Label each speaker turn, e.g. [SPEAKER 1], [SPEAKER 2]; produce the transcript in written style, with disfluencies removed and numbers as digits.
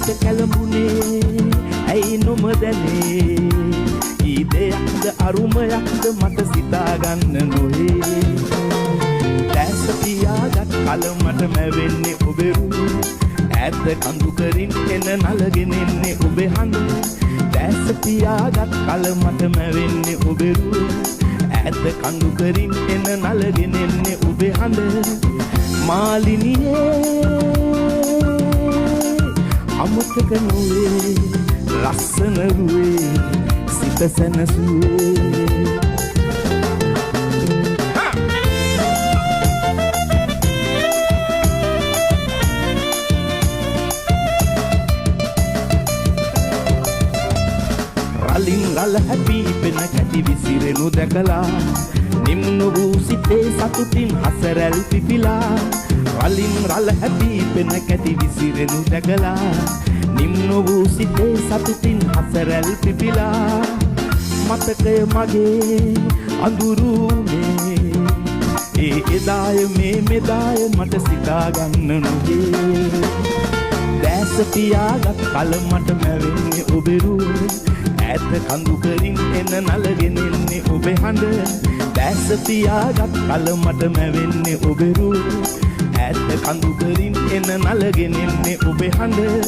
[SPEAKER 1] සිත කැළඹුණේ ඇයි නොමදැනේ ඊදයක්ද අරුමයක්ද මට සිතාගන්න නොහේ දැස පියාගත් කල මට මැවෙන්නේ ඔබේ රුව ඈත කඳු කරින් එන නලගෙන එන්නේ ඔබේ හඬ දැස පියාගත් කල මට මැවෙන්නේ ඔබේ රුව ඈත කඳු කරින් එන නලගෙන එන්නේ ඔබේ හඬ මාලිනියේ අමතක නොවේ ලස්සන රුවේ සිත සැනසුවේ රලින් රල හැපී පෙන කැටි විසිරෙනු දැකලා නිම්න වූ සිතේ සතුටින් හසරැල් පිපිලා රලින් රල හැපී පෙන කැටි විසිරෙනු දැකලා නිම්න වූ සිතේ සතුටින් හසරැල් පිපිලා මතකය මගේ අඳුරුනේ ඒ එදාය මේ මෙදාය මට සිතාගන්න නොවේ දැස පියාගත් කල මට මැවෙන්නේ ඔබේ රුවේ ඈත කඳු කරින් එන නලගෙන එන්නේ ඔබේ හඬ දැස පියාගත් කල මට මැවෙන්නේ ඔබේ රුවේ ඈත කඳු කරින් එන නලගෙන එන්නේ ඔබේ හඬ